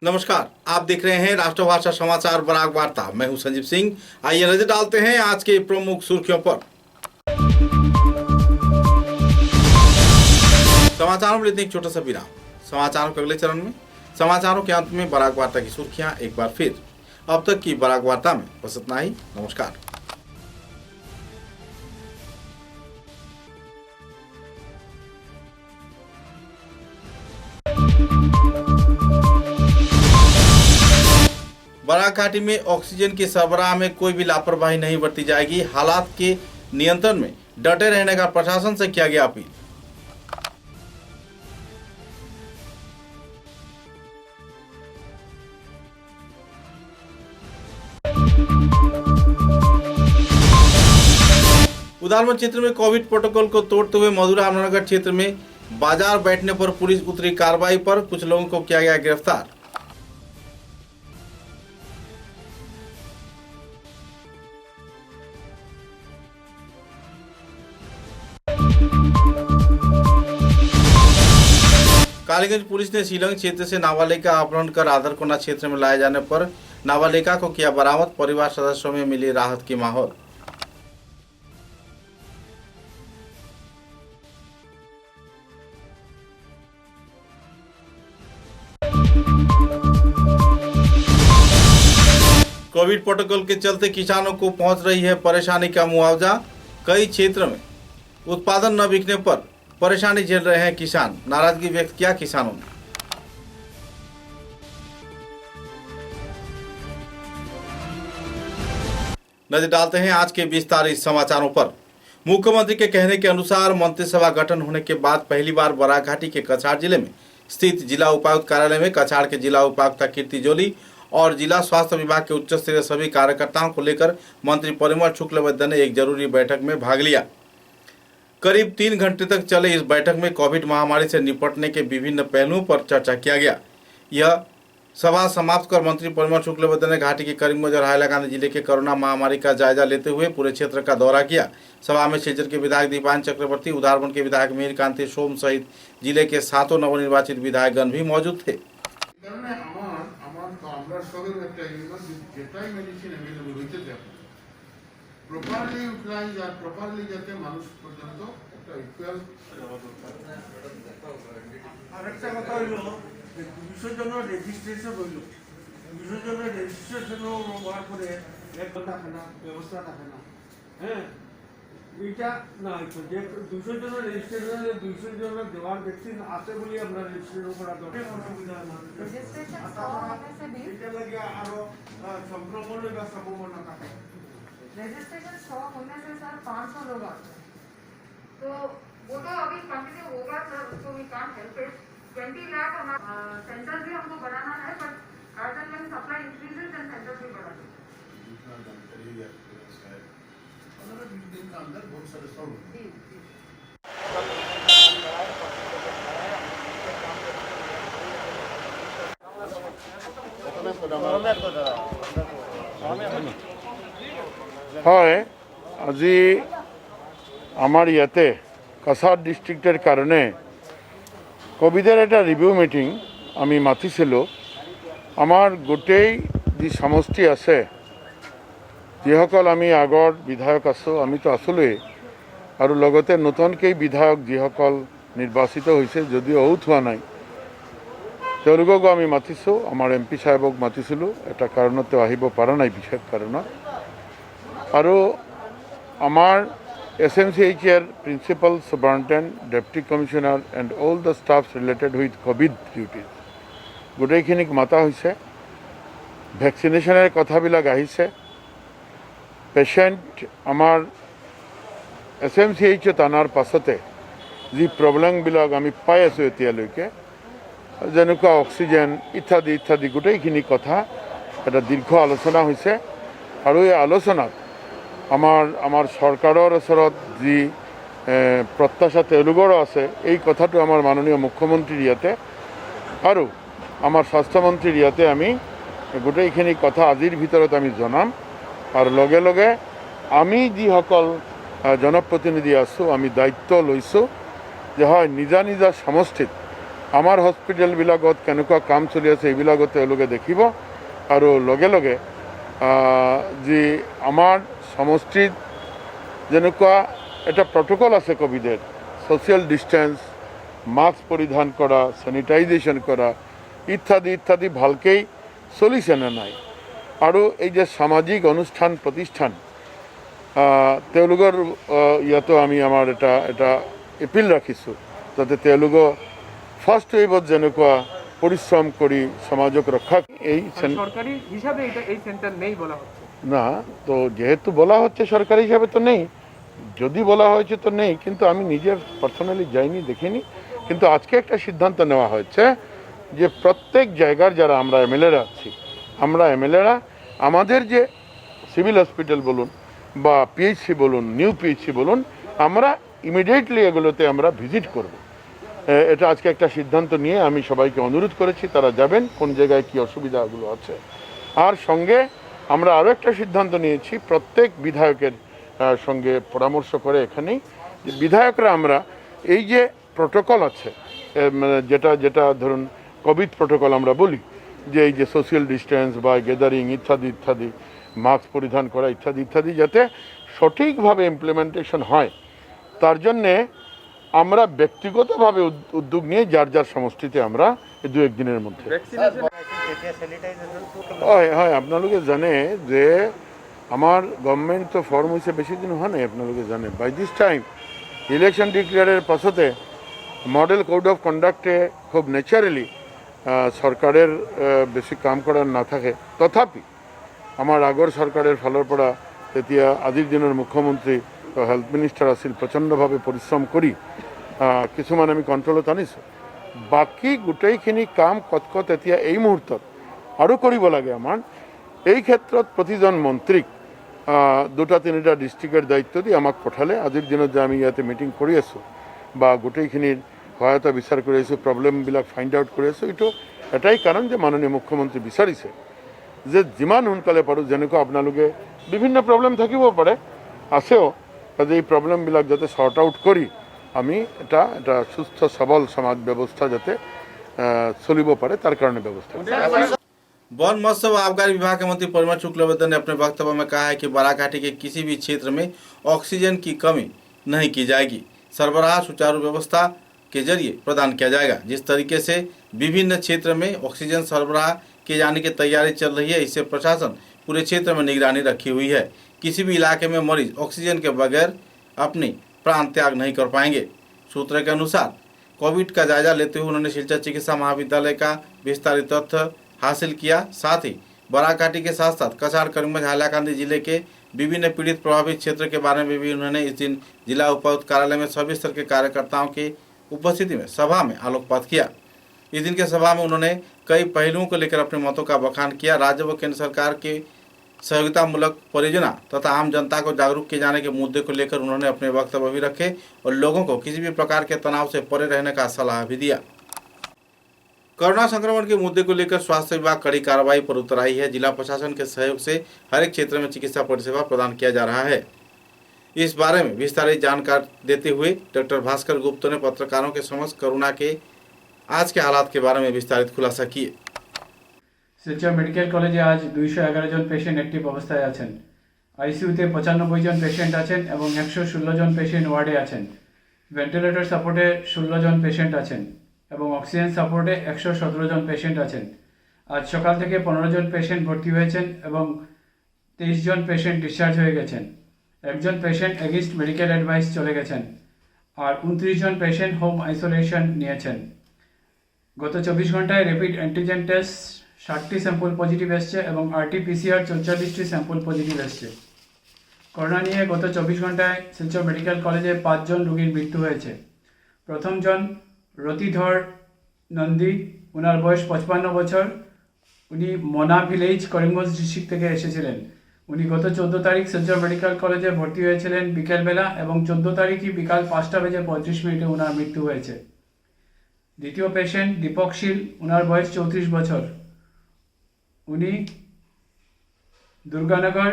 नमस्कार, आप देख रहे हैं राष्ट्रभाषा समाचार बराक वार्ता। मैं हूं संजीव सिंह। आइए नजर डालते हैं आज के प्रमुख सुर्खियों पर। समाचारों में लेते हैं एक छोटा सा विराम। समाचारों के अगले चरण में समाचारों के अंत में बराक वार्ता की सुर्खियां एक बार फिर। अब तक की बराक वार्ता में बस इतना ही। नमस्कार। बराक घाटी में ऑक्सीजन की सरबराह में कोई भी लापरवाही नहीं बरती जाएगी। हालात के नियंत्रण में डटे रहने का प्रशासन से किया गया अपील। उदारवन क्षेत्र में कोविड प्रोटोकॉल को तोड़ते हुए मधुरा अमरनगर क्षेत्र में बाजार बैठने पर पुलिस उतरी। कार्रवाई पर कुछ लोगों को किया गया गिरफ्तार। कालीगंज पुलिस ने शिलंग क्षेत्र से नाबालिग का अपहरण कर आदरकोना क्षेत्र में लाए जाने पर नाबालिका को किया बरामद। परिवार सदस्यों में मिली राहत की माहौल। कोविड प्रोटोकॉल के चलते किसानों को पहुंच रही है परेशानी का मुआवजा। कई क्षेत्र में उत्पादन न बिकने पर परेशानी झेल रहे हैं किसान। नाराजगी व्यक्त किया किसानों ने। नजर डालते हैं आज के विस्तारित समाचारों पर। मुख्यमंत्री के कहने के अनुसार मंत्रिसभा गठन होने के बाद पहली बार बराक घाटी के कछाड़ जिले में स्थित जिला उपायुक्त कार्यालय में कछाड़ के जिला उपायुक्त कीर्ति जोली और जिला स्वास्थ्य विभाग के उच्च स्तरीय सभी कार्यकर्ताओं को लेकर मंत्री परिमल शुक्लबैद्य ने एक जरूरी बैठक में भाग लिया। करीब 3 घंटे तक चले इस बैठक में कोविड महामारी से निपटने के विभिन्न पहलुओं पर चर्चा किया गया। यह सभा समाप्त कर मंत्री परिमल शुक्लबैद्य ने घाटी के करीमगंज और हैलाकांदी जिले के कोरोना महामारी का जायजा लेते हुए पूरे क्षेत्र का दौरा किया। सभा में सिलचर के विधायक दीपान चक्रवर्ती, उदारवन के विधायक मीर कांति सोम सहित जिले के 7 नवनिर्वाचित विधायकगण भी मौजूद थे। properly utilize or properly যাতে মানুষ পর্যন্ত একটা ইকুয়াল আরেকটা কথা হইল যে 200 জনের রেজিস্ট্রেশন হইল 200 জনের রেজিস্ট্রেশন হওয়ার পরে একটা থাকে না ব্যবস্থা থাকে না। হ্যাঁ, এটা না যে 200 জনের রেজিস্ট্রেশনে 200 জনের দেওয়ার ভ্যাকসিন আছে বলে আমরা রেজিস্ট্রেশন করা দরকার। অসুবিধা না, রেজিস্ট্রেশন এটা লাগে আরো সংক্রমণের বা সম্ভাবনা থাকে। रजिस्ट्रेशन 100 होने से सर 500 लोग आते हैं, तो वो तो अभी कंटिन्यू होगा सर, उसको we can't help it. 20 lakh हमारा सेंटर भी हमको बढ़ाना है, but as and when supply increases then centre भी बढ़ा देंगे। जितना जानकारी है शायद 15-20 दिन के अंदर बहुत सारे सॉल्व हो जी হয়। আজি আমার ইয়াতে কাছাড় ডিস্ট্রিক্টের কারণে কোভিডের একটা রিভিউ মিটিং আমি মাতিছিলোঁ। আমার গোটেই যি সমষ্টি আছে, যিসকল আমি আগৰ বিধায়ক আছোঁ, আমিতো আছিলোঁৱেই, আৰু লগতে নতুনকৈ বিধায়ক যিসকল নিৰ্বাচিত হৈছে যদিও অউট হোৱা নাই, তেওঁলোককো আমি মাতিছোঁ। আমাৰ MP সাহেবক মাতিছিলোঁ, এটা কাৰণত তেওঁ আহিব পৰা নাই, বিশেষ কাৰণত। আৰু আমাৰ SMCHৰ principal superintendent, deputy commissioner and all the staff related with COVID duties গোটেইখিনিক মাতা হৈছে। ভেকচিনেশ্যনৰ কথাবিলাক আহিছে। পেচেণ্ট আমাৰ SMCHত অনাৰ পাছতে যি প্ৰব্লেমবিলাক আমি পাই আছোঁ এতিয়ালৈকে, যেনেকুৱা অক্সিজেন ইত্যাদি ইত্যাদি গোটেইখিনি কথা এটা দীৰ্ঘ আলোচনা হৈছে। আৰু এই আলোচনাত আমাৰ চৰকাৰৰ ওচৰত যি প্ৰত্যাশা তেওঁলোকৰো আছে, এই কথাটো আমাৰ মাননীয় মুখ্যমন্ত্ৰীৰ ইয়াতে আৰু আমার স্বাস্থ্যমন্ত্রীর ইয়াতে আমি গোটেইখিনি কথা আজিৰ ভিতৰত আমি জনাম আৰু লগে লগে আমি যিসকল জনপ্ৰতিনিধি আছোঁ আমি দায়িত্ব লৈছোঁ যে হয় নিজা নিজা সমষ্টিত আমাৰ হস্পিটেলবিলাকত কেনেকুৱা কাম চলি আছে এইবিলাকত তেওঁলোকে দেখিব আৰু লগে লগে যি আমাৰ সমষ্টিত যেনেকুৱা এটা প্ৰট'কল আছে কোভিডৰ ছ'চিয়েল ডিষ্টেঞ্চ মাস্ক পৰিধান কৰা চেনিটাইজেশ্যন কৰা ইত্যাদি ইত্যাদি ভালকেই চলিছে নে নাই আৰু এই যে সামাজিক অনুষ্ঠান প্ৰতিষ্ঠান তেওঁলোকৰ ইয়াতো আমি আমাৰ এটা এপিল ৰাখিছোঁ যাতে তেওঁলোকে ফাৰ্ষ্ট ৱেভত যেনেকুৱা পৰিশ্ৰম কৰি সমাজক ৰক্ষা এই সরকারি হিসাবে এটা এই সেন্টার নেই বলা হচ্ছে না তো যেহেতু বলা হচ্ছে সরকারি হিসাবে তো নেই যদি বলা হয়েছে তো নেই কিন্তু আমি নিজে পার্সোনালি যাইনি দেখিনি কিন্তু আজকে একটা সিদ্ধান্ত নেওয়া হয়েছে যে প্রত্যেক জায়গার যারা আমরা এমএলএরা আছি আমরা এমএলএরা আমাদের যে সিভিল হসপিটাল বলুন বা পিএইচসি বলুন নিউ পিএইচসি বলুন আমরা ইমিডিয়েটলি এগুলোতে আমরা ভিজিট করব এটা আজকে একটা সিদ্ধান্ত নিয়ে আমি সবাইকে অনুরোধ করেছি তারা যাবেন কোন জায়গায় কী অসুবিধাগুলো আছে আর সঙ্গে আমরা আরও একটা সিদ্ধান্ত নিয়েছি প্রত্যেক বিধায়কের সঙ্গে পরামর্শ করে এখানেই যে বিধায়করা আমরা এই যে প্রোটোকল আছে যেটা ধরুন কোভিড প্রোটোকল আমরা বলি যে এই যে সোশ্যাল ডিস্টেন্স বা গ্যাদারিং ইত্যাদি ইত্যাদি মাস্ক পরিধান করা ইত্যাদি ইত্যাদি যাতে সঠিকভাবে ইমপ্লিমেন্টেশন হয় তার জন্যে আমরা ব্যক্তিগতভাবে উদ্যোগ নিয়ে যার যার সমষ্টিতে আমরা এই দু একদিনের মধ্যে হয় হয় আপোনালোকে জানে যে আমার গভর্নমেন্ট তো ফর্ম হয়েছে বেশি দিন হয় নাই আপনালোকে জানে বাই দিস টাইম ইলেকশন ডিক্লেয়ারের পাছতে মডেল কোড অফ কন্ডাক্টে খুব ন্যাচারালি সরকারের বেশি কাম করার না থাকে তথাপি আমার আগৰ সরকারের ফালৰ পৰা তেতিয়া আজিৰ দিনৰ মুখ্যমন্ত্ৰী হেল্থ মিনিষ্টাৰ আছিল প্ৰচণ্ডভাৱে পৰিশ্ৰম কৰি কিছুমান আমি কণ্ট্ৰলত আনিছোঁ বাকী গোটেইখিনি কাম কত এতিয়া এই মুহূৰ্তত আৰু কৰিব লাগে আমাৰ এই ক্ষেত্ৰত প্ৰতিজন মন্ত্ৰীক দুটা তিনিটা ডিষ্ট্ৰিক্টৰ দায়িত্ব দি আমাক পঠালে আজিৰ দিনত যে আমি ইয়াতে মিটিং কৰি আছোঁ বা গোটেইখিনিৰ সহায়তা বিচাৰ কৰি আছোঁ প্ৰব্লেমবিলাক ফাইণ্ড আউট কৰি আছোঁ এইটো এটাই কাৰণ যে মাননীয় মুখ্যমন্ত্ৰী বিচাৰিছে যে যিমান সোনকালে পাৰোঁ যেনেকুৱা আপোনালোকে বিভিন্ন প্ৰব্লেম থাকিব পাৰে আছেও কাজে এই প্ৰব্লেমবিলাক যাতে শৰ্ট আউট কৰি আমি এটা সুস্থ সবল সমাজ ব্যবস্থা যাতে চলিব পারে তার কারণে ব্যবস্থা वन मत्स्य व आबकारी विभाग के मंत्री परिमल शुक्लबैद्य ने अपने वक्तव्य में कहा है कि बराघाटी के किसी भी क्षेत्र में ऑक्सीजन की कमी नहीं की जाएगी। सरबराह सुचारू व्यवस्था के जरिए प्रदान किया जाएगा। जिस तरीके से विभिन्न क्षेत्र में ऑक्सीजन सरबराह किए जाने की तैयारी चल रही है, इससे प्रशासन पूरे क्षेत्र में निगरानी रखी हुई है। किसी भी इलाके में मरीज ऑक्सीजन के बगैर अपनी प्राण त्याग नहीं कर पाएंगे। सूत्रों के अनुसार कोविड का जायजा लेते हुए उन्होंने सिलचर चिकित्सा महाविद्यालय का विस्तारित तथ्य हासिल किया। साथ ही बराघाटी के साथ साथ कछार, करीमगंज, हाइलाकांदी जिले के विभिन्न पीड़ित प्रभावित क्षेत्र के बारे में भी उन्होंने इस दिन जिला उपायुक्त कार्यालय में सभी स्तर के कार्यकर्ताओं की उपस्थिति में सभा में आलोकपात किया। इस दिन के सभा में उन्होंने कई पहलुओं को लेकर अपने मतों का बखान किया। राज्य व केंद्र सरकार के सहयोगितामूलक परियोजना तथा आम जनता को जागरूक किए जाने के मुद्दे को लेकर उन्होंने अपने वक्तव्य भी रखे और लोगों को किसी भी प्रकार के तनाव से परे रहने का सलाह भी दिया। कोरोना संक्रमण के मुद्दे को लेकर स्वास्थ्य विभाग कड़ी कार्रवाई पर उतर आई है। जिला प्रशासन के सहयोग से हर एक क्षेत्र में चिकित्सा परिसेवा प्रदान किया जा रहा है। इस बारे में विस्तारित जानकारी देते हुए डॉक्टर भास्कर गुप्ता ने पत्रकारों के समक्ष कोरोना के आज के हालात के बारे में विस्तारित खुलासा किए। শিলচর মেডিকেল কলেজে আজ 211 জন পেশেন্ট অ্যাক্টিভ অবস্থায় আছেন। আইসিইউতে 95 জন পেশেন্ট আছেন এবং 116 জন পেশেন্ট ওয়ার্ডে আছেন। ভেন্টিলেটর সাপোর্টে 16 জন পেশেন্ট আছেন এবং অক্সিজেন সাপোর্টে 117 জন পেশেন্ট আছেন। আজ সকাল থেকে 15 জন পেশেন্ট ভর্তি হয়েছেন এবং 23 জন পেশেন্ট ডিসচার্জ হয়ে গেছেন। একজন পেশেন্ট এগেইনস্ট মেডিকেল অ্যাডভাইস চলে গেছেন আর 29 জন পেশেন্ট হোম আইসোলেশন নিয়েছেন। গত 24 ঘন্টায় র্যাপিড অ্যান্টিজেন টেস্ট 60টি স্যাম্পল পজিটিভ এসছে এবং আরটি-পিসিআর 44টি স্যাম্পল পজিটিভ এসছে। করোনা নিয়ে গত 24 ঘন্টায় শিলচর মেডিকেল কলেজে 5 জন রোগীর মৃত্যু হয়েছে। প্রথম জন রতিধর নন্দী, ওনার বয়স 55 বছর। উনি মোনা ভিলেজ, করিমগঞ্জ ডিস্ট্রিক্ট থেকে এসেছিলেন। উনি গত 14 তারিখ শিলচর মেডিকেল কলেজে ভর্তি হয়েছিলেন বিকেলবেলা এবং 14 তারিখই বিকাল 5টা বেজে 35 মিনিটে ওনার মৃত্যু হয়েছে। দ্বিতীয় পেশেন্ট দীপক শীল, ওনার বয়স 34 বছর, উনি দুর্গানগর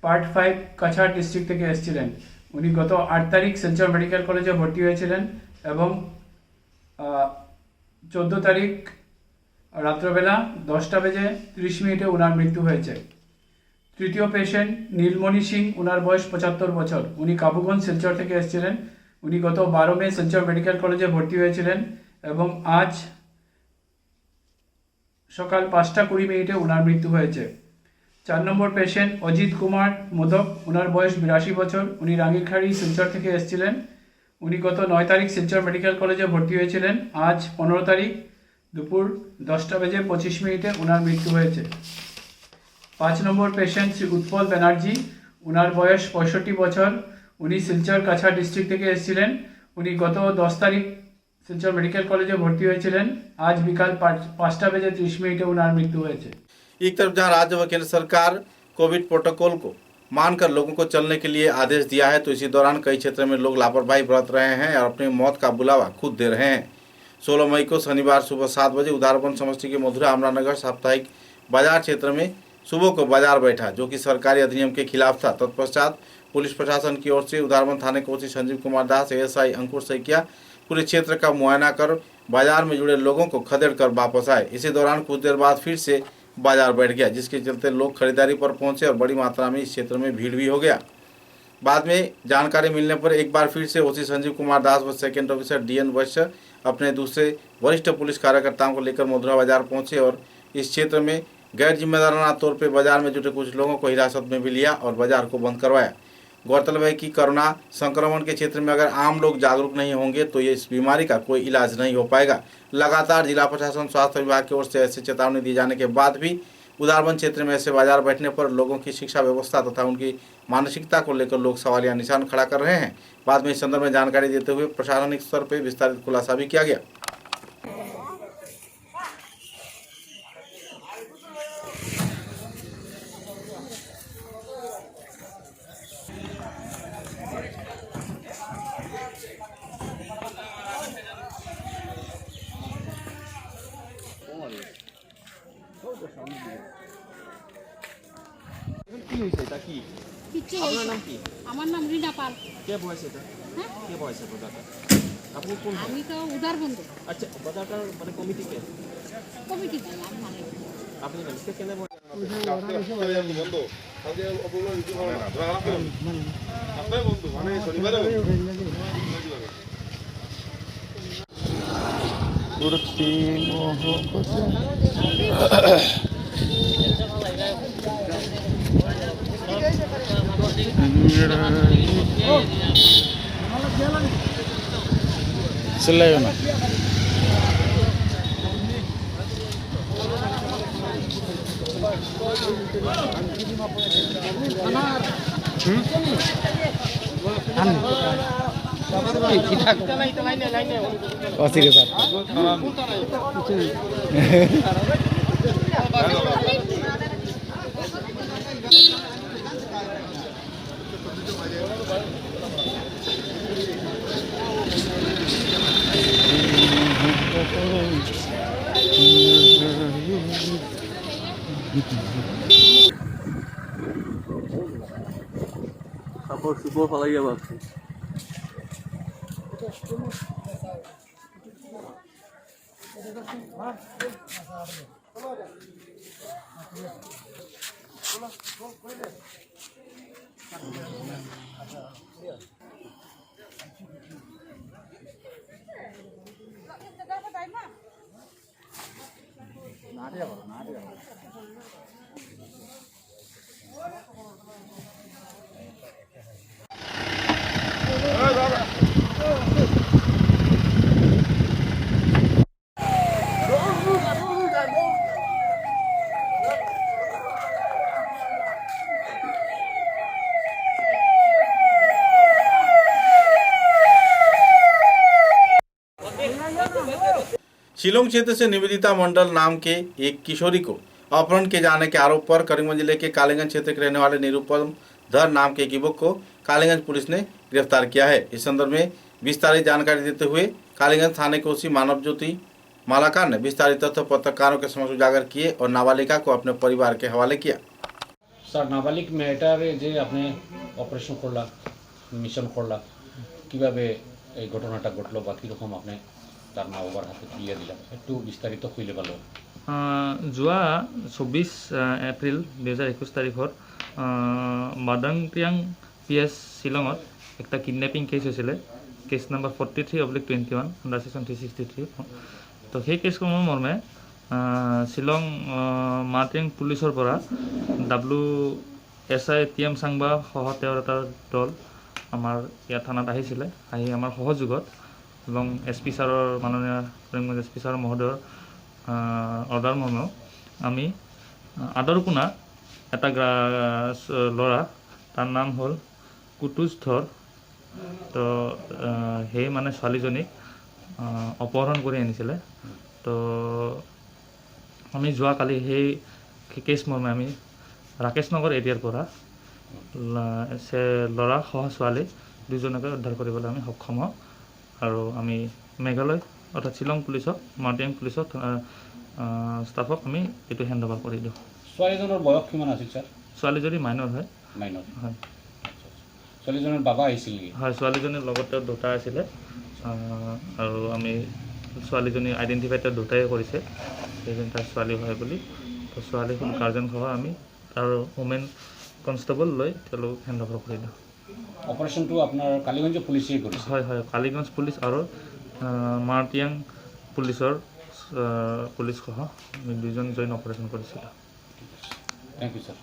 পার্ট 5 কাছাড় ডিস্ট্রিক্ট থেকে এসেছিলেন। উনি গত 8 তারিখ শিলচর মেডিকেল কলেজে ভর্তি হয়েছিলেন এবং 14 তারিখ রাত্রবেলা 10টা বেজে 30 মিনিটে ওনার মৃত্যু হয়েছে। তৃতীয় পেশেন্ট নীলমণি সিং, ওনার বয়স 75 বছর, উনি কাবুগঞ্জ শিলচর থেকে এসেছিলেন। উনি গত 12 মে শিলচর মেডিকেল কলেজে ভর্তি হয়েছিলেন এবং আজ সকাল 5টা 20 মিনিটে ওনার মৃত্যু হয়েছে। 4 নম্বর পেশেন্ট অজিত কুমার মোদক, ওনার বয়স 82 বছর, উনি রাঙ্গিরখাড়ি শিলচর থেকে এসেছিলেন। উনি গত 9 তারিখ শিলচর মেডিকেল কলেজে ভর্তি হয়েছিলেন। আজ 15 তারিখ দুপুর 10টা বেজে 25 মিনিটে ওনার মৃত্যু হয়েছে। 5 নম্বর পেশেন্ট শ্রী উৎপল ব্যানার্জি, ওনার বয়স 65 বছর, উনি শিলচর কাছাড় ডিস্ট্রিক্ট থেকে এসেছিলেন। উনি গত 10 তারিখ শিলচর মেডিকেল কলেজে ভর্তি হয়েছিলেন। আজ বিকাল 5টা বেজে 30 মিনিটে ওনার मृत्यु হয়েছে। एक तरफ जहां राज्य व केंद्र सरकार कोविड प्रोटोकॉल को मानकर लोगों को चलने के लिए आदेश दिया है, तो इसी दौरान कई क्षेत्रों में लोग लापरवाही बरत रहे हैं और अपनी मौत का बुलावा खुद दे रहे हैं। 16 मई को शनिवार सुबह 7 बजे उधारबंद समष्टि के मधुरा अमरानगर साप्ताहिक बाजार क्षेत्र में सुबह को बाजार बैठा, जो कि सरकारी अधिनियम के खिलाफ था। तत्पश्चात पुलिस प्रशासन की ओर से उधारबंद थाने कोची संजीव कुमार दास, ASI अंकुर सैकिया पूरे क्षेत्र का मुआयना कर बाजार में जुड़े लोगों को खदेड़ कर वापस आए। इसी दौरान कुछ देर बाद फिर से बाजार बैठ गया, जिसके चलते लोग खरीदारी पर पहुंचे और बड़ी मात्रा में इस क्षेत्र में भीड़ भी हो गया। बाद में जानकारी मिलने पर एक बार फिर से ओसी संजीव कुमार दास व सेकेंड ऑफिसर DN वैश्य अपने दूसरे वरिष्ठ पुलिस कार्यकर्ताओं को लेकर मधुरा बाजार पहुंचे और इस क्षेत्र में गैर जिम्मेदाराना तौर पर बाजार में जुटे कुछ लोगों को हिरासत में भी लिया और बाजार को बंद करवाया। गौरतलब है कि कोरोना संक्रमण के क्षेत्र में अगर आम लोग जागरूक नहीं होंगे तो ये इस बीमारी का कोई इलाज नहीं हो पाएगा। लगातार जिला प्रशासन स्वास्थ्य विभाग की ओर से ऐसी चेतावनी दिए जाने के बाद भी उधारबंद क्षेत्र में ऐसे बाजार बैठने पर लोगों की शिक्षा व्यवस्था तथा उनकी मानसिकता को लेकर लोग सवालिया निशान खड़ा कर रहे हैं। बाद में इस संदर्भ में जानकारी देते हुए प्रशासनिक स्तर पर विस्तारित खुलासा भी किया गया। কি হয়েছে এটা কি? কিচ্ছু আপনার হয়েছে নাম না। কি? আমার নাম রিনা পাল। কে বয়স এটা? হ্যাঁ কে বয়স বাজারটা? আপনি কোন? আমি তো উদার বন্ধু আচ্ছা বাজারটার মানে কমিটি কে? কমিটি দিই আমি মানে আপনি জানেন কে কেন? चिल्लाइयो ना। कौसी के साथ Kapor super falaya baksın. Shillong क्षेत्र से निवेदिता मंडल नाम के एक किशोरी को अपहरण किए जाने के आरोप पर करीमगंज जिले के कालीगंज क्षेत्र के रहने वाले निरुपम धर नाम के एक युवक को कालीगंज पुलिस ने गिरफ्तार किया है। इस संदर्भ में विस्तारित जानकारी देते हुए कालीगंज थाने के ओसी मानव ज्योति मालाकार ने विस्तारित तथ्य पत्रकारों के समक्ष उजागर किए और नाबालिका को अपने परिवार के हवाले किया। স্যার নাবালিক মেয়েটারে যে আপনি অপারেশন করলা মিশন করলা কিভাবে এই ঘটনাটা ঘটলো বা কীরকম আপনি তার মা বাবার হাতে তুলিয়ে দিলাম একটু বিস্তারিত হইলে ভালো। যোৱা 24 এপ্ৰিল 2021 তাৰিখত মাদাংটিয়াং PS শ্বিলঙত একটা কিডনেপিং কেছ হৈছিলে, কেছ নাম্বাৰ 43/21 আণ্ডাৰ ছেকশ্যন 363। তো সেই কেছখনৰ মৰ্মে শ্বিলং মাটিং পুলিচৰ পৰা WSI TM চাংবা সহ তেওঁৰ এটা দল আমাৰ ইয়াত থানাত আহিছিলে। আহি আমাৰ সহযোগত এবং SP ছাৰৰ মাননীয় কৰিমগঞ্জ SP ছাৰ মহোদয়ৰ অৰ্ডাৰ মৰ্মেও আমি আদৰকুনা এটা ল'ৰা তাৰ নাম হ'ল কুতুজ ধৰ। তো সেই মানে ছোৱালীজনীক অপহৰণ কৰি আনিছিলে। তো আমি যোৱাকালি সেই কেছ মৰ্মে আমি ৰাকেশ নগৰ এৰিয়াৰ পৰা ল'ৰা সহ ছোৱালী দুজনকে উদ্ধাৰ কৰিবলৈ আমি সক্ষম হওঁ আৰু আমি মেঘালয় অৰ্থাৎ শ্বিলং পুলিচক মাউণ্টেইন পুলিচক ষ্টাফক আমি এইটো হেণ্ড অভাৰ কৰি দিওঁ। ছোৱালীজনৰ বয়স কিমান আছিল ছাৰ? ছোৱালীজনী মাইনৰ হয়। মাইনৰ হয়। ছোৱালীজনৰ বাবা আহিছিল নেকি? হয়, ছোৱালীজনীৰ লগত তেওঁৰ দুটা আছিলে আৰু আমি ছোৱালীজনী আইডেণ্টিফাই তেওঁৰ দুটাই কৰিছে সেইজন তাৰ ছোৱালী হয় বুলি। তো ছোৱালী গাৰ্জেন সহ আমি আৰু ওমেন কনষ্টেবল লৈ তেওঁলোক হেণ্ড অভাৰ কৰি দিওঁ। অপাৰেশ্যনটো আপোনাৰ কালিগঞ্জ পুলিচে কৰিছে? হয় হয়, কালিগঞ্জ পুলিচ আৰু মাৰ্টিয়াং পুলিচৰ পুলিচ সহ আমি দুজন জইন অপাৰেশ্যন কৰিছিলোঁ। Thank you sir.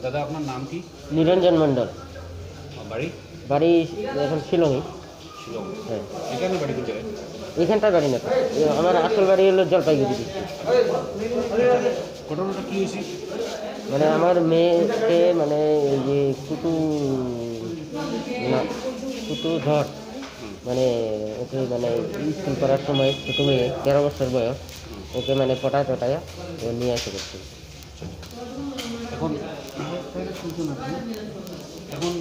দাদা আপনার নাম কি? নিরঞ্জন মণ্ডল। বাড়ি? বাড়ি এখন শিলংয়ে। শিলং? হ্যাঁ। এখানে বাড়ি কোন জায়গায়? এখানটার বাড়ি না, আমার আসল বাড়ি হলো জলপাইগুড়ি ডিস্ট্রিক্ট। ঘটনাটা কি হয়েছে? মানে আমার মেয়েকে মানে এই যে কুতু ধর মানে ওকে মানে স্কুল করার সময় ছোটো মেয়ে 13 বছর বয়স, ওকে মানে পটায় ও নিয়ে আসে করছে। এখন এখন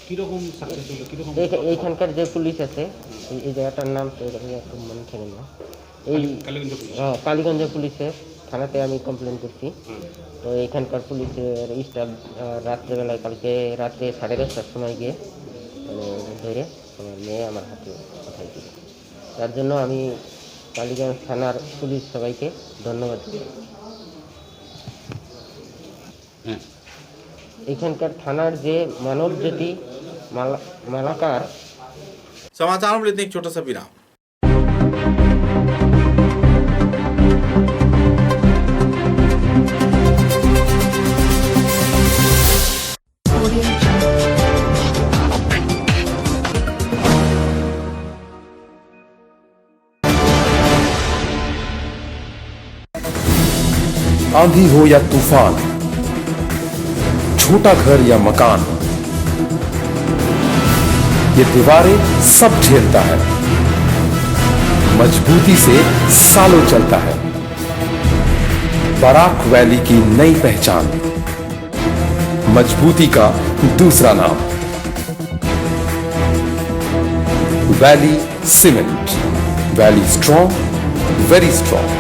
কীরকম সাকসেস হলো? কীরকম এইখানকার যে পুলিশ আছে এই জায়গাটার নাম তো একটু মনে থাকে না, এই কালীগঞ্জ পুলিশের থানাতে আমি কমপ্লেন করছি। তো এইখানকার পুলিশের স্টাফ রাত্রেবেলায় কালকে রাত্রে 10:30টার সময় গিয়ে মানে ধরে আমার মেয়ে আমার হাতে পাঠাই দিল। তার জন্য আমি কালীগঞ্জ থানার পুলিশ সবাইকে ধন্যবাদ দিই। এখানকার থানার যে মানবজ্যোতি মালাকার। समाचारों में लेते हैं एक छोटा सा विराम। आंधी हो या तूफान, छोटा घर या मकान, ये दीवारें सब झेलता है, मजबूती से सालों चलता है। बराक वैली की नई पहचान, मजबूती का दूसरा नाम, valley cement. Valley strong, very strong.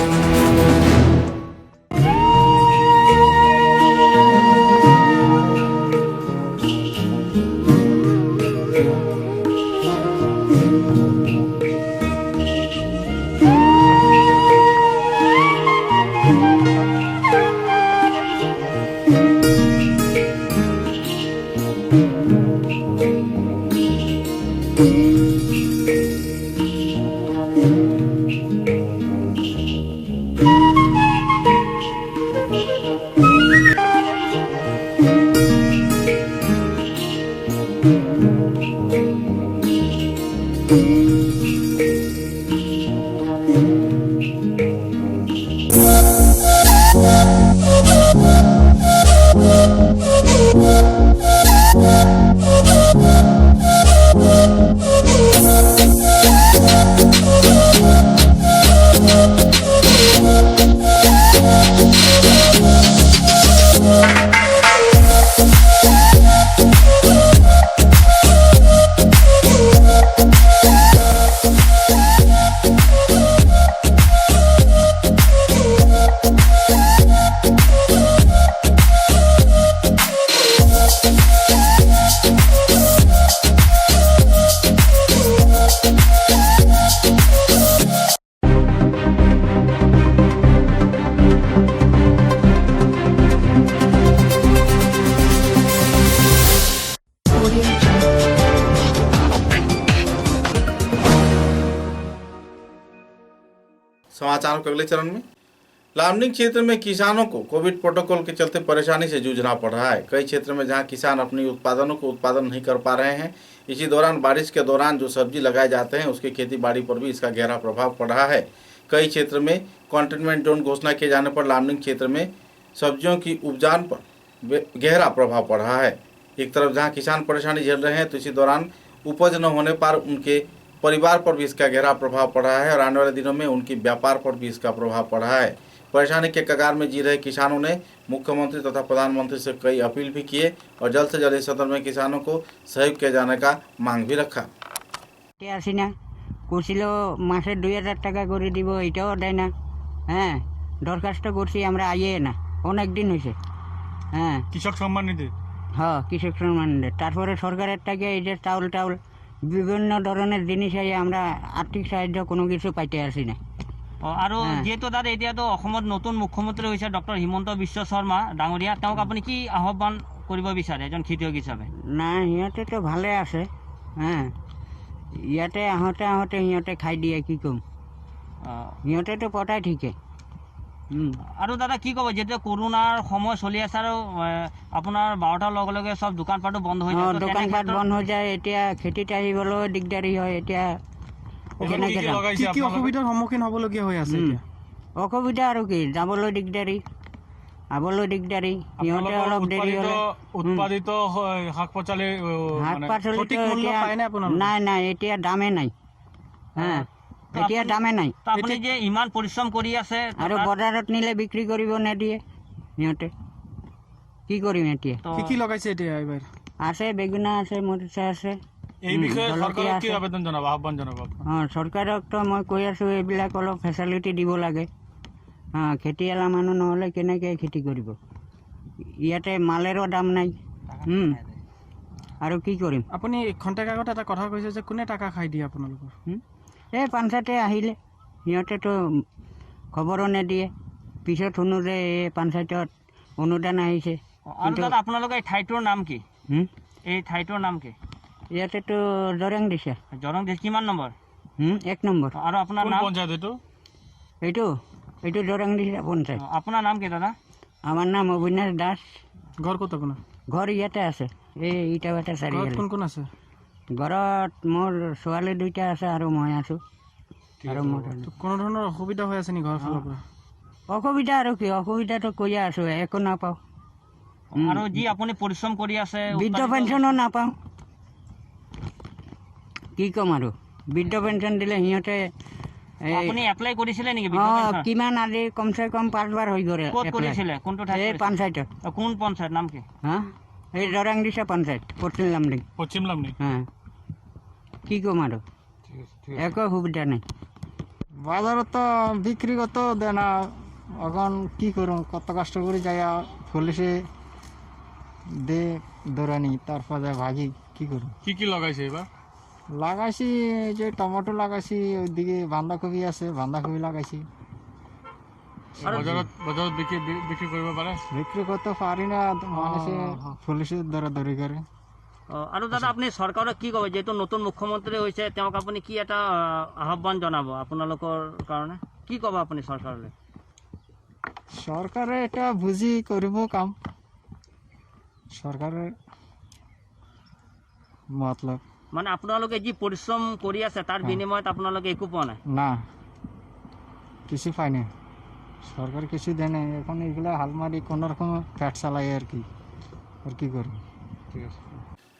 समाचारों के अगले चरण में। लामनिंग क्षेत्र में किसानों को कोविड प्रोटोकॉल के चलते परेशानी से जूझना पड़ रहा है। कई क्षेत्र में जहां किसान अपनी उत्पादनों को उत्पादन नहीं कर पा रहे हैं, इसी दौरान बारिश के दौरान जो सब्जी लगाए जाते हैं उसकी खेती बाड़ी पर भी इसका गहरा प्रभाव पड़ रहा है। कई क्षेत्र में कंटेनमेंट जोन घोषणा किए जाने पर लामनिंग क्षेत्र में सब्जियों की उपजान पर गहरा प्रभाव पड़ रहा है। एक तरफ जहां किसान परेशानी झेल रहे हैं तो इसी दौरान उपज न होने पर उनके परिवार पर भी इसका गहरा प्रभाव पड़ रहा है और आने वाले दिनों में उनकी व्यापार पर भी इसका प्रभाव पड़ रहा है। परेशानी के कगार में जी रहे किसानों ने मुख्यमंत्री तथा प्रधानमंत्री से कई अपील भी किए और जल्द से जल्द इस सदन में किसानों को सहयोग किए जाने का मांग भी रखा। আসি না করছিল মাসে 2000 টাকা করে দিব, এটাও দেয় না। হ্যাঁ, দরখাস্ত করছি আমরা, আইয়ে না, অনেক দিন হয়েছে। হ্যাঁ, কৃষক সম্মান নিধি, হ্যাঁ কৃষক সম্মান নিধি। তারপরে সরকারের থেকে এই যে চাউল টাউল বিভিন্ন ধরনের জিনিস আইয়ে আমরা আর্থিক সাহায্য কোনো কিছু পাইতে আসি না। আৰু যেহেতু দাদা এতিয়াতো অসমত নতুন মুখ্যমন্ত্ৰী হৈছে ডক্টৰ হিমন্ত বিশ্ব শৰ্মা ডাঙৰীয়া, তেওঁক আপুনি কি আহ্বান কৰিব বিচাৰে এজন খেতিয়ক হিচাপে? না, সিহঁতেতো ভালে আছে। হ্যাঁ, ইয়াতে আহোঁতে আহোঁতে সিহঁতে খাই দিয়ে, কি ক'ম, সিহঁতেতো পতাই ঠিকে। আৰু দাদা কি ক'ব, যেতিয়া কৰোণাৰ সময় চলি আছে আৰু আপোনাৰ 12টাৰ লগে লগে চব দোকান পাটো বন্ধ হৈ যায়, দোকানপাট বন্ধ হৈ যায়, এতিয়া খেতিত আহিবলৈও দিগদাৰী হয়। এতিয়া কেনেকৈ যাম? কি অসুবিধাৰ সন্মুখীন হ'বলগীয়া হৈ আছে এতিয়া? অসুবিধা আৰু কি, যাবলৈ দিগদাৰী, আবলৈ দিগদাৰী। সিহঁতে অলপ দেৰি হ'লে উৎপাদিত শাক পাচলি নাই নাই, এতিয়া দামে নাই। হ্যাঁ, এতিয়া দামে নাই। আপুনি যে ইমান পৰিশ্ৰম কৰি আছে আৰু বজাৰত নিলে বিক্ৰী কৰিব নিদিয়ে সিহঁতে, কি কৰিম এতিয়া? কি লগাইছে এতিয়া এইবাৰ? আছে বেগুনা আছে, মৰিচা আছে। এই বিষয়ে চৰকাৰক কি আবেদন জনাব, আহ্বান জনাব? চৰকাৰকতো মই কৈ আছোঁ এইবিলাক অলপ ফেচিলিটি দিব লাগে। খেতিয়ালা মানুহ নহ'লে কেনেকৈ খেতি কৰিব? ইয়াতে মালেৰো দাম নাই। আৰু কি কৰিম? আপুনি খন্তেক আগত এটা কথা কৈছে যে কোনে টাকা খাই দিয়ে আপোনালোকৰ? এই পঞ্চায়তে আহিলে সিহঁতেতো খবৰো নিদিয়ে, পিছত শুনো যে এই পঞ্চায়তত অনুদান আহিছে। আৰু দাদা আপোনালোকৰ এই ঠাইটোৰ নাম কি? এই ঠাইটোৰ নাম কি? ইয়াতেতো জৰেং দিছে। জৰং দিছে, কিমান নম্বৰ? 1 নম্বৰ। আৰু আপোনাৰ নাম? পঞ্চায়ত এইটো জৰেং দিছে পঞ্চায়ত। আপোনাৰ নাম কি দাদা? আমার নাম অবিনাশ দাস। ঘর কত আপনার? ঘর ইয়াতে আছে, এই ইটাভাটা চাৰিআলি। কোন কোন আছে ঘৰত? মোৰ ছোৱালী 2টা আছে আৰু মই আছোঁ। আৰু মোৰ কোনো ধৰণৰ অসুবিধা হৈ আছে নি ঘৰৰ ফালৰ পৰা? অসুবিধা আৰু কি, অসুবিধাটো কৈয়ে আছোঁ, একো নাপাওঁ। আৰু যি আপুনি পৰিশ্ৰম কৰি আছে, বৃদ্ধ পেঞ্চনো নাপাওঁ, কি ক'ম আৰু? বৃদ্ধ পেঞ্চন দিলে সিহঁতে আপুনি এপ্লাই কৰিছিলে নেকি? কিমান আজি কমচে কম 5 বাৰ হৈ গ'ল। ক'ত কৰিছিলে? কোনটো ঠাইত? এই পঞ্চায়তত। কোন পঞ্চায়ত, নাম কি? এই জৰাং দিছে পঞ্চায়ত, পশ্চিম লামডিং। হ্যাঁ, কি ক'ম আৰু? একো সুবিধা নাই। বাজারত তো বিক্রি করতে দেয় না, এখন কি করুন, কত কষ্ট করে যাই পুলিশে দে দৌড়ানি, তারপরে ভাগি, কি করুন? কি লাগাইছে এবার? লাগাইছি যে টমেটো লাগাইছি, ওইদিকে বাঁধাকপি আছে, বাঁধাকপি লাগাইছি। বাজারত বিক্রি করতে পারে? বিক্রি করতে পারি না, মানুষে পুলিশের দৌড়াদৌড়ি করে। আৰু দাদা আপুনি চৰকাৰক কি ক'ব, যেহেতু নতুন মুখ্যমন্ত্ৰী হৈছে, তেওঁক আপুনি কি এটা আহ্বান জনাব আপোনালোকৰ কাৰণে? কি ক'ব আপুনি চৰকাৰলৈ? চৰকাৰে এটা বুজি কৰিব কাম, চৰকাৰে মতলব মানে আপোনালোকে যি পৰিশ্ৰম কৰি আছে তাৰ বিনিময়ত আপোনালোকে একো পোৱা নাই? না, কিছু পাই নাই, সরকার কিছু দেয় না। এখন এগুলা হালমারি কোনো রকম ফ্যাট চালাই আর কি করব। ঠিক আছে।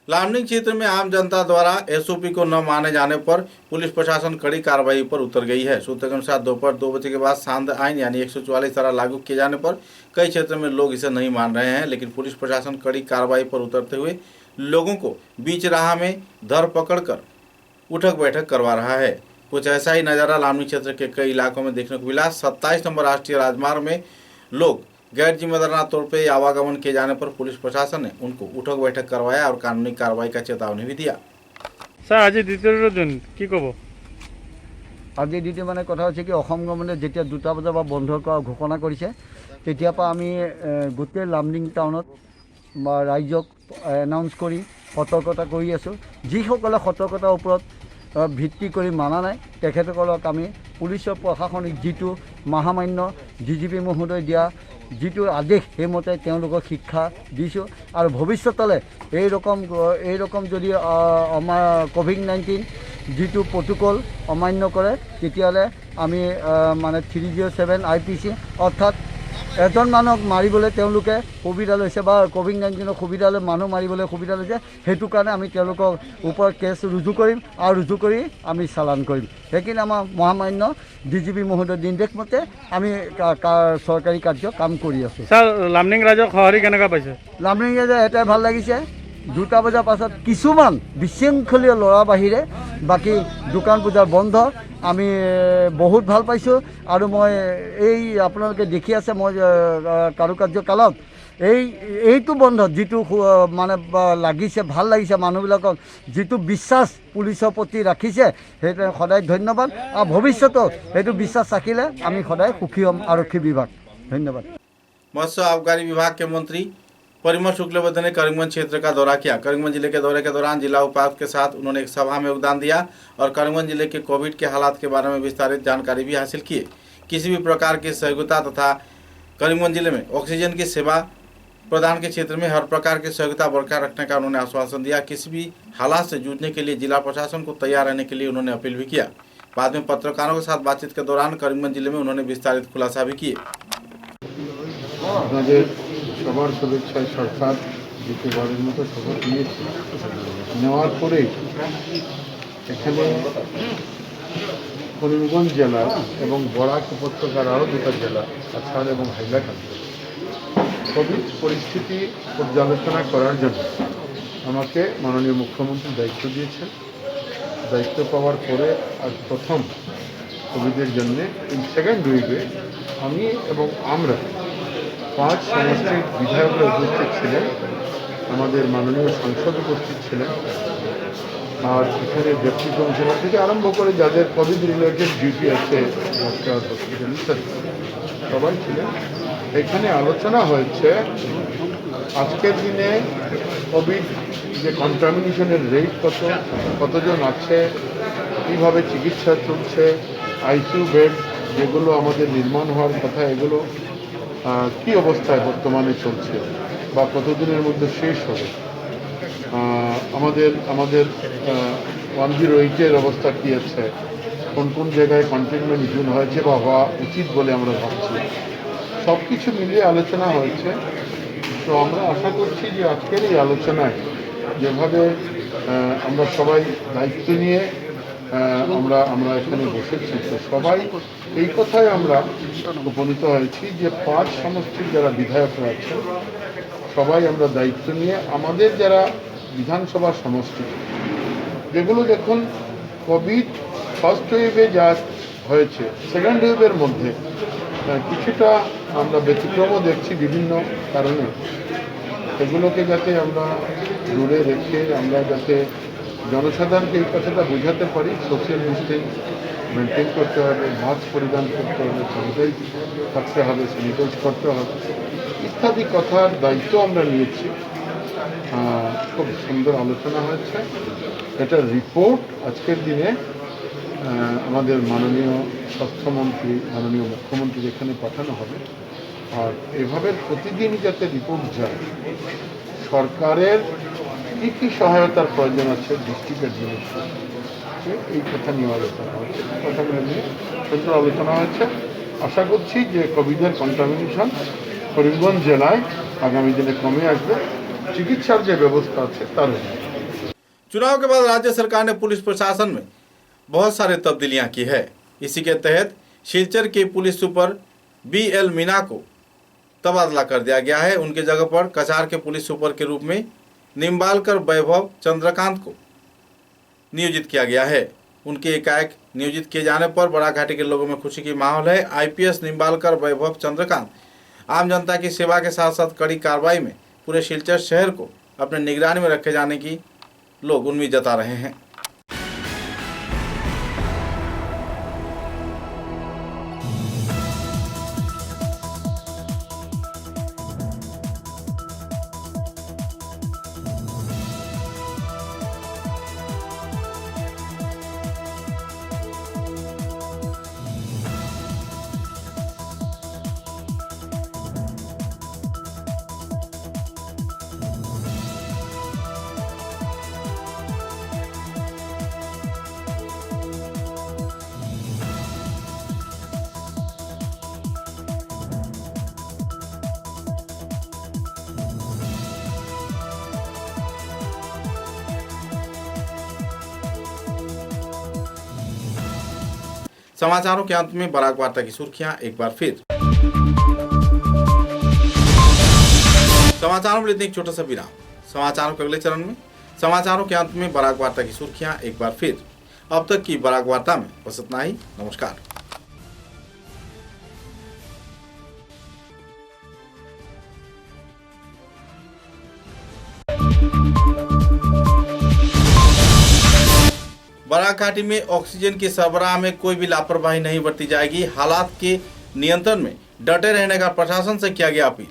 लामनिंग क्षेत्र में आम जनता द्वारा एसओपी को न माने जाने पर पुलिस प्रशासन कड़ी कार्रवाई पर उतर गई है। सूत्र के अनुसार दोपहर 2 बजे के बाद सांध आइन यानी 144 धारा लागू किए जाने पर कई क्षेत्रों में लोग इसे नहीं मान रहे हैं, लेकिन पुलिस प्रशासन कड़ी कार्रवाई पर उतरते हुए लोगों को बीच राह में धर पकड़ कर उठक बैठक करवा रहा है। कुछ ऐसा ही नज़ारा लामनिंग क्षेत्र के कई इलाकों में देखने को मिला। 27 नंबर राष्ट्रीय राजमार्ग में लोग गैर जिम्मेदाराना तौर पर आवागमन किए जाने पर पुलिस प्रशासन ने उनको उठक बैठक करवाया और कानूनी कार्रवाई का चेतावनी भी दिया। স্যার আজি দ্বিতীয় দিন কি ক'ব? আজি দ্বিতীয় মানে কথা হৈছে কি, অসম গভৰ্ণমেণ্টে যেতিয়া 2টা বজাৰ পৰা বন্ধ কৰা ঘোষণা কৰিছে, তেতিয়াৰ পৰা আমি গোটেই লামডিং টাউনত বা ৰাইজক এনাউন্স কৰি সতৰ্কতা কৰি আছোঁ। যিসকলে সতৰ্কতাৰ ওপৰত ভিত্তি কৰি মানা নাই। তেখেতসকলক আমি পুলিচৰ প্ৰশাসনিক যিটো মহামান্য DGP মহোদয় দিয়া যিটো আদেশ সেইমতে তেওঁলোকক শিক্ষা দিছোঁ আৰু ভৱিষ্যতলৈ এই ৰকম যদি আমাৰ COVID-19 যিটো প্ৰট'কল অমান্য কৰে তেতিয়াহ'লে আমি মানে 307 IPC অৰ্থাৎ এজন মানুহক মাৰিবলৈ তেওঁলোকে সুবিধা লৈছে বা COVID-19 সুবিধা লৈ মানুহ মাৰিবলৈ সুবিধা লৈছে, সেইটো কাৰণে আমি তেওঁলোকৰ ওপৰত কেছ ৰুজু কৰিম আৰু ৰুজু কৰি আমি চালান কৰিম। সেইখিনি আমাৰ মহামান্য DGP মহোদয়ৰ নিৰ্দেশ মতে আমি চৰকাৰী কাৰ্য কাম কৰি আছোঁ। স্যাৰ লামডিং ৰাইজক সঁহাৰি কেনেকুৱা পাইছে? লামডিং ৰাইজে এটাই ভাল লাগিছে, 2টা বজাৰ পাছত কিছুমান বিশৃংখলীয় ল'ৰা বাহিৰে বাকী দোকান বজাৰ বন্ধ। আমি বহুত ভাল পাইছোঁ আৰু মই এই আপোনালোকে দেখি আছে মই কাৰুকাৰ্য কালত এইটো বন্ধ যিটো মানে লাগিছে ভাল লাগিছে, মানুহবিলাকক যিটো বিশ্বাস পুলিচৰ প্ৰতি ৰাখিছে সেইটো সদায় ধন্যবাদ আৰু ভৱিষ্যতেও সেইটো বিশ্বাস ৰাখিলে আমি সদায় সুখী হ'ম আৰক্ষী বিভাগ। ধন্যবাদ। मत्स्य आबकारी विभाग के मंत्री परिमल शुक्लबैद्य ने करीमगंज क्षेत्र का दौरा किया। करीमगंज जिले के दौरे के दौरान जिला उपायुक्त के साथ उन्होंने एक सभा में योगदान दिया और करीमगंज जिले के कोविड के हालात के बारे में विस्तारित जानकारी भी हासिल किए। किसी भी प्रकार की सहयोगिता तथा करीमगंज जिले में ऑक्सीजन की सेवा प्रदान के क्षेत्र में हर प्रकार की सहयोगिता बरकरार रखने का उन्होंने आश्वासन दिया। किसी भी हालात से जूझने के लिए जिला प्रशासन को तैयार रहने के लिए उन्होंने अपील भी किया। बाद में पत्रकारों के साथ बातचीत के दौरान करीमगंज जिले में उन्होंने विस्तारित खुलासा भी किए। আপনাদের সবার শুভেচ্ছায় সরকার দ্বিতীয়বারের মতো শপথ নিয়েছে। নেওয়ার পরে এখানে করিমগঞ্জ জেলা এবং বরাক উপত্যকার আরও 2টা জেলা কাছাড় এবং হাইলাকান্দি কোভিড পরিস্থিতি পর্যালোচনা করার জন্য আমাকে মাননীয় মুখ্যমন্ত্রী দায়িত্ব দিয়েছেন। দায়িত্ব পাওয়ার পরে আজ প্রথম কোভিডের জন্যে এই সেকেন্ড উইকে আমি এবং আমরা 5 সমষ্টির বিধায়করা উপস্থিত ছিলেন, আমাদের মাননীয় সাংসদ উপস্থিত ছিলেন আর এখানে ডেপুটি কমিশনার থেকে আরম্ভ করে যাদের কোভিড রিলেটেড ডিউটি আছে ডাক্তার হসপিটাল ইত্যাদি সবাই ছিলেন। এখানে আলোচনা হয়েছে আজকের দিনে কোভিড যে কন্টামিনেশনের রেট কতজন আছে, কীভাবে চিকিৎসা চলছে, ICU বেড যেগুলো আমাদের নির্মাণ হওয়ার কথা এগুলো কী অবস্থায় বর্তমানে চলছে বা কতদিনের মধ্যে শেষ হবে, আমাদের 108-এর অবস্থা কী আছে, কোন কোন জায়গায় কন্টেনমেন্ট জোন হয়েছে বা হওয়া উচিত বলে আমরা ভাবছি, সব কিছু মিলিয়ে আলোচনা হয়েছে। তো আমরা আশা করছি যে আজকের এই আলোচনায় যেভাবে আমরা সবাই দায়িত্ব নিয়ে আমরা এখানে বসেছি, তো সবাই এই কথায় আমরা উপনীত হয়েছি যে 5 সমষ্টির যারা বিধায়করা আছে সবাই আমরা দায়িত্ব নিয়ে আমাদের যারা বিধানসভা সমষ্টি যেগুলো দেখুন কোভিড ফার্স্ট ওয়েভে যা হয়েছে সেকেন্ড ওয়েভের মধ্যে কিছুটা আমরা ব্যতিক্রমও দেখছি বিভিন্ন কারণে, এগুলোকে যাতে আমরা দূরে রেখে আমরা যাতে জনসাধারণকে এই কথাটা বোঝাতে পারি, সোশ্যাল ডিস্টেন্স মেনটেন করতে হবে, মাস্ক পরিধান করতে হবে, স্যানিটাইজ থাকতে হবে, স্যানিটাইজ করতে হবে ইত্যাদি কথার দায়িত্ব আমরা নিয়েছি। খুব সুন্দর আলোচনা হয়েছে। এটার রিপোর্ট আজকের দিনে আমাদের মাননীয় স্বাস্থ্যমন্ত্রী মাননীয় মুখ্যমন্ত্রীর এখানে পাঠানো হবে আর এভাবে প্রতিদিন যাতে রিপোর্ট যায়, সরকারের কী কী সহায়তার প্রয়োজন আছে ডিস্ট্রিক্ট অ্যাডমিনিস্ট্রেশন এই কথা নিয়ে আলোচনা হচ্ছে, কথাগুলো নিয়ে সুন্দর আলোচনা হয়েছে। আশা করছি যে কোভিডের কন্টামিনেশন করিমগঞ্জ জেলায় আগামী দিনে কমে আসবে, চিকিৎসার যে ব্যবস্থা আছে তার। चुनाव के बाद राज्य सरकार ने पुलिस प्रशासन में बहुत सारे तब्दीलियां की है। इसी के तहत सिलचर के पुलिस सुपर BL मीना को तबादला कर दिया गया है। उनके जगह पर कछार के पुलिस सुपर के रूप में निम्बालकर वैभव चंद्रकांत को नियोजित किया गया है। उनके एकाएक नियोजित किए जाने पर बराघाटी के लोगों में खुशी की माहौल है। IPS निम्बालकर वैभव चंद्रकांत आम जनता की सेवा के साथ साथ कड़ी कार्रवाई में पूरे सिलचर शहर को अपने निगरानी में रखे जाने की लोग उम्मीद जता रहे हैं। समाचारों के अंत में बराक वार्ता की सुर्खियां एक बार फिर। समाचारों में इतने एक छोटा सा विराम। समाचारों के अगले चरण में समाचारों के अंत में बराक वार्ता की सुर्खियां एक बार फिर। अब तक की बराक वार्ता में बस इतना ही। नमस्कार। बराक घाटी में ऑक्सीजन की सरबराह में कोई भी लापरवाही नहीं बरती जाएगी। हालात के नियंत्रण में डटे रहने का प्रशासन से किया गया अपील।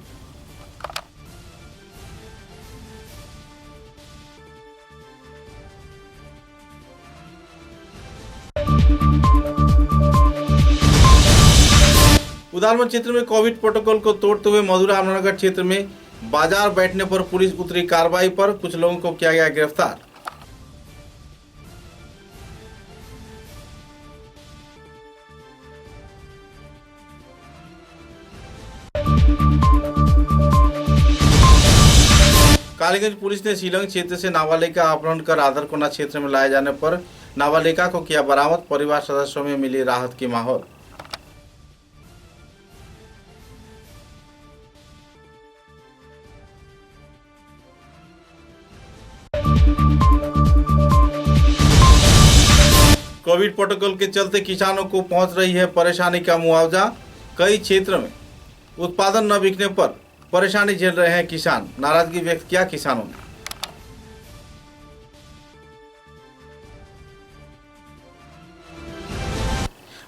उदालमन क्षेत्र में कोविड प्रोटोकॉल को तोड़ते हुए मधुरा रामनगर क्षेत्र में बाजार बैठने पर पुलिस उतरी कार्रवाई पर। कुछ लोगों को किया गया गिरफ्तार। कालीगंज पुलिस ने शिलंग क्षेत्र से नाबालिग अपहरण कर आदरकोना क्षेत्र में लाए जाने पर नाबालिका को किया बरामद। परिवार सदस्यों में मिली राहत की माहौल। कोविड प्रोटोकॉल के चलते किसानों को पहुंच रही है परेशानी का मुआवजा। कई क्षेत्र में उत्पादन न बिकने पर परेशानी झेल रहे हैं किसान। नाराजगी व्यक्त किया किसानों ने।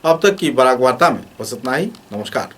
अब तक की बराक वार्ता में बस इतना ही। नमस्कार।